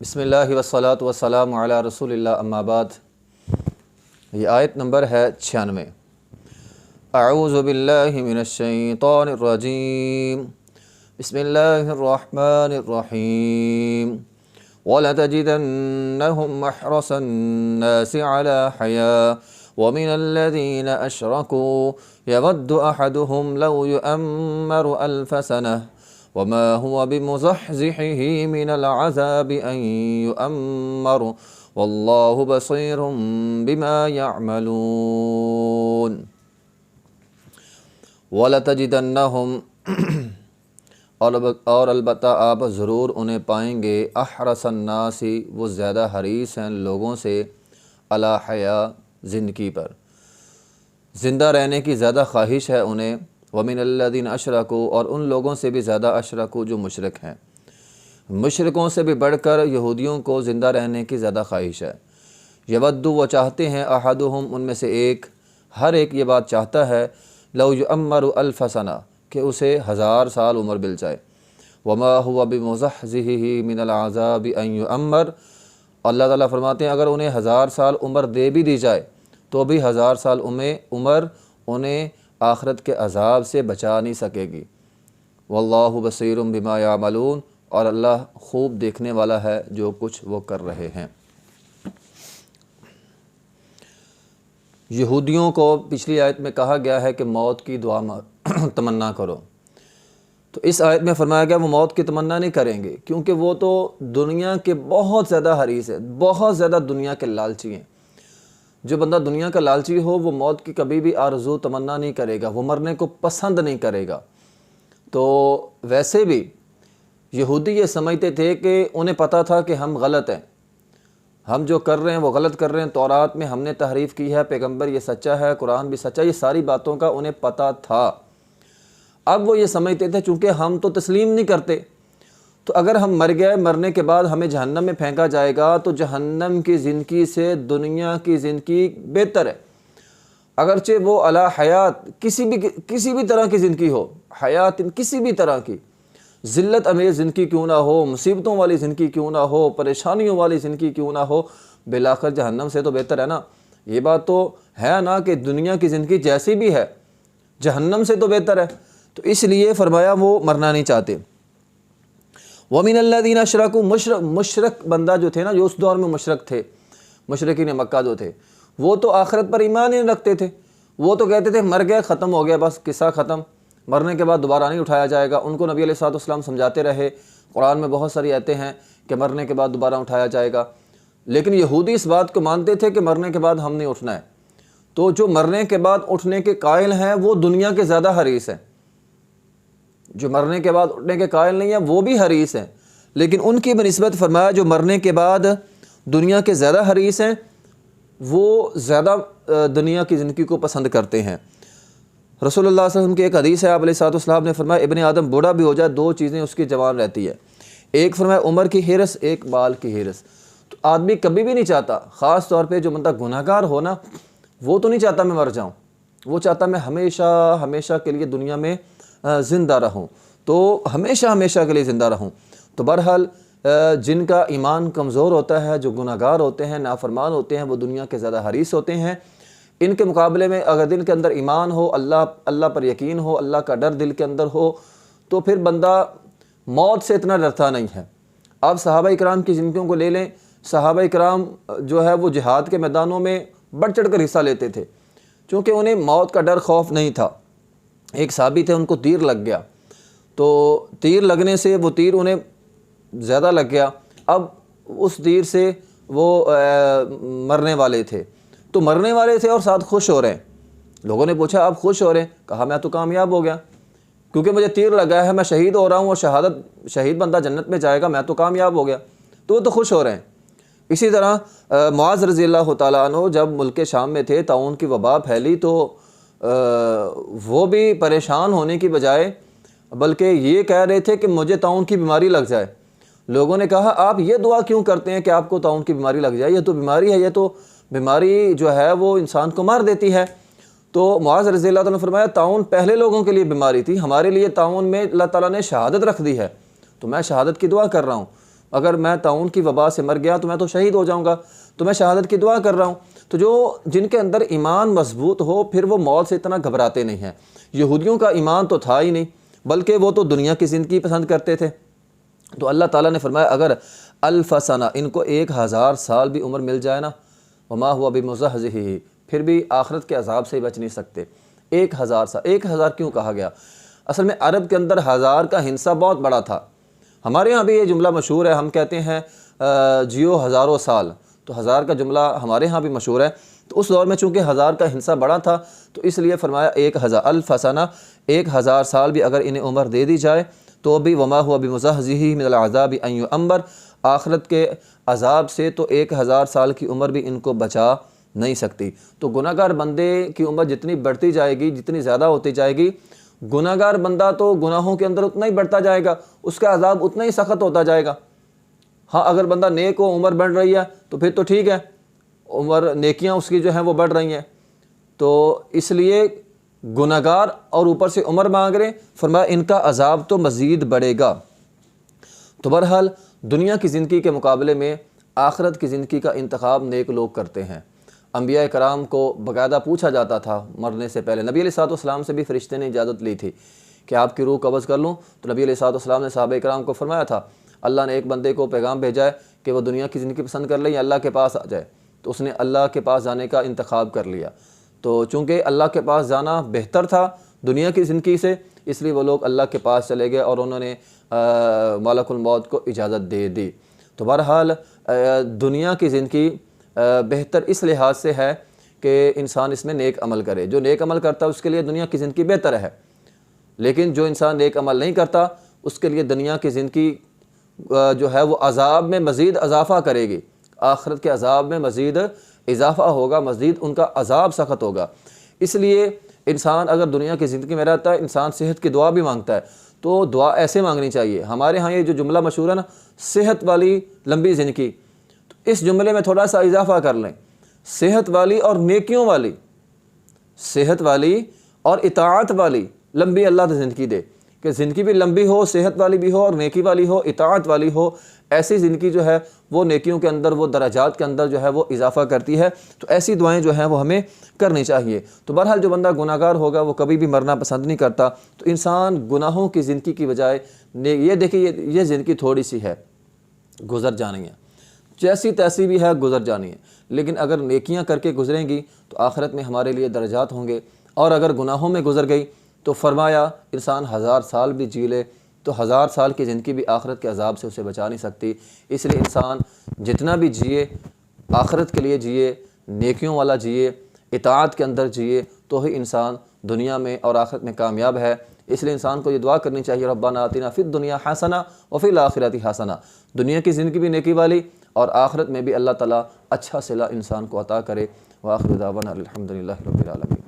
بسم اللہ والصلاۃ والسلام علی رسول اللہ اما بعد۔ یہ آیت نمبر ہے 96۔ اعوذ باللہ من الشیطان الرجیم، بسم اللہ الرحمن الرحیم۔ وَلَتَجِدَنَّهُمْ أَحْرَصَ النَّاسِ عَلَى حَيَاةٍ وَمِنَ الَّذِينَ أَشْرَكُوا يَوَدُّ أَحَدُهُمْ لَوْ يُؤَمَّرُ أَلْفَ سَنَةٍ وَمَا هُوَ بِمُزَحْزِحِهِ مِنَ الْعَذَابِ أَن يُؤَمَّرَ وَاللَّهُ بَصِيرٌ بِمَا يَعْمَلُونَ۔ وَلَتَجِدَنَّهُمْ اور البتہ آپ ضرور انہیں پائیں گے، احرص الناس وہ زیادہ حریص ہیں لوگوں سے، علی حیاء زندگی پر، زندہ رہنے کی زیادہ خواہش ہے انہیں، ومن الذین اشرکوا اور ان لوگوں سے بھی زیادہ اشرکوا جو مشرک ہیں، مشرکوں سے بھی بڑھ کر یہودیوں کو زندہ رہنے کی زیادہ خواہش ہے۔ یود وہ چاہتے ہیں، احدہم ان میں سے ایک، ہر ایک یہ بات چاہتا ہے، لو یعمر الف سنہ کہ اسے 1000 سال عمر مل جائے، وما هو بمزحزحہ من العذاب ان یعمر، اللہ تعالیٰ فرماتے ہیں اگر انہیں 1000 سال عمر دے بھی دی جائے تو بھی 1000 سال عمر انہیں آخرت کے عذاب سے بچا نہیں سکے گی۔ واللہ بصیر بما یعملون اور اللہ خوب دیکھنے والا ہے جو کچھ وہ کر رہے ہیں۔ یہودیوں کو پچھلی آیت میں کہا گیا ہے کہ موت کی دعا تمنا کرو، تو اس آیت میں فرمایا گیا وہ موت کی تمنا نہیں کریں گے، کیونکہ وہ تو دنیا کے بہت زیادہ حریص ہیں، بہت زیادہ دنیا کے لالچی ہیں۔ جو بندہ دنیا کا لالچی ہو وہ موت کی کبھی بھی آرزو تمنا نہیں کرے گا، وہ مرنے کو پسند نہیں کرے گا۔ تو ویسے بھی یہودی یہ سمجھتے تھے کہ انہیں پتہ تھا کہ ہم غلط ہیں، ہم جو کر رہے ہیں وہ غلط کر رہے ہیں، تورات میں ہم نے تحریف کی ہے، پیغمبر یہ سچا ہے، قرآن بھی سچا ہے، یہ ساری باتوں کا انہیں پتہ تھا۔ اب وہ یہ سمجھتے تھے چونکہ ہم تو تسلیم نہیں کرتے، تو اگر ہم مر گئے، مرنے کے بعد ہمیں جہنم میں پھینکا جائے گا تو جہنم کی زندگی سے دنیا کی زندگی بہتر ہے، اگرچہ وہ علی حیات کسی بھی طرح کی زندگی ہو، حیات کسی بھی طرح کی ذلت امیز زندگی کیوں نہ ہو، مصیبتوں والی زندگی کیوں نہ ہو، پریشانیوں والی زندگی کیوں نہ ہو، بالآخر جہنم سے تو بہتر ہے نا۔ یہ بات تو ہے نا کہ دنیا کی زندگی جیسی بھی ہے جہنم سے تو بہتر ہے، تو اس لیے فرمایا وہ مرنا نہیں چاہتے۔ وَمِنَ الَّذِينَ اشْرَكُوا مشرک بندہ جو تھے نا، جو اس دور میں مشرک تھے، مشرکین مکہ جو تھے، وہ تو آخرت پر ایمان ہی نہیں رکھتے تھے، وہ تو کہتے تھے مر گئے ختم ہو گیا، بس قصہ ختم، مرنے کے بعد دوبارہ نہیں اٹھایا جائے گا۔ ان کو نبی علیہ الصلوۃ والسلام سمجھاتے رہے، قرآن میں بہت ساری آیتیں ہیں کہ مرنے کے بعد دوبارہ اٹھایا جائے گا، لیکن یہودی اس بات کو مانتے تھے کہ مرنے کے بعد ہم نہیں اٹھنا ہے۔ تو جو مرنے کے بعد اٹھنے کے قائل ہیں وہ دنیا کے زیادہ حریص ہیں، جو مرنے کے بعد اٹھنے کے قائل نہیں ہیں وہ بھی حریص ہیں، لیکن ان کی بنسبت فرمایا جو مرنے کے بعد دنیا کے زیادہ حریص ہیں وہ زیادہ دنیا کی زندگی کو پسند کرتے ہیں۔ رسول اللہ صلی اللہ علیہ وسلم کی ایک حدیث ہے، آپ علیہ الصلوۃ والسلام نے فرمایا ابن آدم بوڑھا بھی ہو جائے 2 چیزیں اس کی جوان رہتی ہے، ایک فرمایا عمر کی حرص، ایک بال کی حرص۔ تو آدمی کبھی بھی نہیں چاہتا، خاص طور پہ جو بندہ گناہ گار ہو نا، وہ تو نہیں چاہتا میں مر جاؤں، وہ چاہتا میں ہمیشہ کے لیے دنیا میں زندہ رہوں، تو ہمیشہ کے لیے زندہ رہوں۔ تو بہرحال جن کا ایمان کمزور ہوتا ہے، جو گناہ گار ہوتے ہیں، نافرمان ہوتے ہیں، وہ دنیا کے زیادہ حریص ہوتے ہیں۔ ان کے مقابلے میں اگر دل کے اندر ایمان ہو، اللہ پر یقین ہو، اللہ کا ڈر دل کے اندر ہو، تو پھر بندہ موت سے اتنا ڈرتا نہیں ہے۔ آپ صحابہ اکرام کی زندگیوں کو لے لیں، صحابہ اکرام جو ہے وہ جہاد کے میدانوں میں بڑھ چڑھ کر حصہ لیتے تھے، چونکہ انہیں موت کا ڈر خوف نہیں تھا۔ ایک صحابی تھے، ان کو تیر لگ گیا، تو تیر لگنے سے وہ تیر انہیں زیادہ لگ گیا، اب اس تیر سے وہ مرنے والے تھے، تو مرنے والے تھے اور ساتھ خوش ہو رہے ہیں۔ لوگوں نے پوچھا آپ خوش ہو رہے ہیں؟ کہا میں تو کامیاب ہو گیا، کیونکہ مجھے تیر لگا ہے، میں شہید ہو رہا ہوں، اور شہید بندہ جنت میں جائے گا، میں تو کامیاب ہو گیا، تو وہ تو خوش ہو رہے ہیں۔ اسی طرح معاذ رضی اللہ تعالیٰ عنہ جب ملک شام میں تھے، طاعون کی وبا پھیلی، تو وہ بھی پریشان ہونے کی بجائے بلکہ یہ کہہ رہے تھے کہ مجھے طاعون کی بیماری لگ جائے۔ لوگوں نے کہا آپ یہ دعا کیوں کرتے ہیں کہ آپ کو طاعون کی بیماری لگ جائے، یہ تو بیماری ہے، یہ تو بیماری جو ہے وہ انسان کو مار دیتی ہے۔ تو معاذ رضی اللہ تعالیٰ نے فرمایا طاعون پہلے لوگوں کے لیے بیماری تھی، ہمارے لیے طاعون میں اللہ تعالیٰ نے شہادت رکھ دی ہے، تو میں شہادت کی دعا کر رہا ہوں۔ اگر میں طاعون کی وبا سے مر گیا تو میں تو شہید ہو جاؤں گا، تو میں شہادت کی دعا کر رہا ہوں۔ تو جن کے اندر ایمان مضبوط ہو پھر وہ موت سے اتنا گھبراتے نہیں ہیں۔ یہودیوں کا ایمان تو تھا ہی نہیں، بلکہ وہ تو دنیا کی زندگی پسند کرتے تھے۔ تو اللہ تعالیٰ نے فرمایا اگر الف سنہ، ان کو 1000 سال بھی عمر مل جائے نا، وما ہوا بمزحزحہ، پھر بھی آخرت کے عذاب سے بچ نہیں سکتے۔ 1000 سال، 1000 کیوں کہا گیا؟ اصل میں عرب کے اندر 1000 کا ہندسہ بہت بڑا تھا۔ ہمارے ہاں بھی یہ جملہ مشہور ہے، ہم کہتے ہیں جیو ہزاروں سال، تو 1000 کا جملہ ہمارے ہاں بھی مشہور ہے۔ تو اس دور میں چونکہ 1000 کا ہندسہ بڑا تھا تو اس لیے فرمایا 1000 الف سنہ، 1000 سال بھی اگر انہیں عمر دے دی جائے تو بھی وما ہوا بمزحزحہ من العذاب ان یعمر، آخرت کے عذاب سے تو 1000 سال کی عمر بھی ان کو بچا نہیں سکتی۔ تو گناہ گار بندے کی عمر جتنی بڑھتی جائے گی، جتنی زیادہ ہوتی جائے گی، گناہ گار بندہ تو گناہوں کے اندر اتنا ہی بڑھتا جائے گا، اس کا عذاب اتنا ہی سخت ہوتا جائے گا۔ ہاں اگر بندہ نیک ہو، عمر بڑھ رہی ہے تو پھر تو ٹھیک ہے، عمر نیکیاں اس کی جو ہیں وہ بڑھ رہی ہیں۔ تو اس لیے گناہ گار اور اوپر سے عمر مانگ رہے، فرمایا ان کا عذاب تو مزید بڑھے گا۔ تو بہرحال دنیا کی زندگی کے مقابلے میں آخرت کی زندگی کا انتخاب نیک لوگ کرتے ہیں۔ انبیاء کرام کو باقاعدہ پوچھا جاتا تھا مرنے سے پہلے، نبی علیہ السلام سے بھی فرشتے نے اجازت لی تھی کہ آپ کی روح قبض کر لوں، تو نبی علیہ السلام نے صحابہ کرام کو فرمایا تھا اللہ نے ایک بندے کو پیغام بھیجا ہے کہ وہ دنیا کی زندگی پسند کر لے یا اللہ کے پاس آ جائے، تو اس نے اللہ کے پاس جانے کا انتخاب کر لیا۔ تو چونکہ اللہ کے پاس جانا بہتر تھا دنیا کی زندگی سے، اس لیے وہ لوگ اللہ کے پاس چلے گئے اور انہوں نے ملک الموت کو اجازت دے دی۔ تو بہرحال دنیا کی زندگی بہتر اس لحاظ سے ہے کہ انسان اس میں نیک عمل کرے، جو نیک عمل کرتا ہے اس کے لیے دنیا کی زندگی بہتر ہے، لیکن جو انسان نیک عمل نہیں کرتا اس کے لیے دنیا کی زندگی جو ہے وہ عذاب میں مزید اضافہ کرے گی، آخرت کے عذاب میں مزید اضافہ ہوگا، مزید ان کا عذاب سخت ہوگا۔ اس لیے انسان اگر دنیا کی زندگی میں رہتا ہے، انسان صحت کی دعا بھی مانگتا ہے، تو دعا ایسے مانگنی چاہیے۔ ہمارے ہاں یہ جو جملہ مشہور ہے نا، صحت والی لمبی زندگی، تو اس جملے میں تھوڑا سا اضافہ کر لیں، صحت والی اور نیکیوں والی، صحت والی اور اطاعت والی لمبی اللہ تعالی زندگی دے، کہ زندگی بھی لمبی ہو، صحت والی بھی ہو اور نیکی والی ہو، اطاعت والی ہو۔ ایسی زندگی جو ہے وہ نیکیوں کے اندر، وہ درجات کے اندر جو ہے وہ اضافہ کرتی ہے۔ تو ایسی دعائیں جو ہیں وہ ہمیں کرنی چاہیے۔ تو بہرحال جو بندہ گناہ گار ہوگا وہ کبھی بھی مرنا پسند نہیں کرتا۔ تو انسان گناہوں کی زندگی کی بجائے یہ دیکھیے یہ زندگی تھوڑی سی ہے، گزر جانی ہے، جیسی تیسی بھی ہے گزر جانی ہے، لیکن اگر نیکیاں کر کے گزریں گی تو آخرت میں ہمارے لیے درجات ہوں گے، اور اگر گناہوں میں گزر گئی تو فرمایا انسان 1000 سال بھی جی لے تو 1000 سال کی زندگی بھی آخرت کے عذاب سے اسے بچا نہیں سکتی۔ اس لیے انسان جتنا بھی جیے آخرت کے لیے جیے، نیکیوں والا جیے، اطاعت کے اندر جیے، تو ہی انسان دنیا میں اور آخرت میں کامیاب ہے۔ اس لیے انسان کو یہ دعا کرنی چاہیے ربنا آتنا فی الدنیا حسنہ وفی الآخرۃ حسنہ، دنیا کی زندگی بھی نیکی والی اور آخرت میں بھی اللہ تعالیٰ اچھا صلہ انسان کو عطا کرے۔ وآخر دعوانا الحمدللہ رب العالمین۔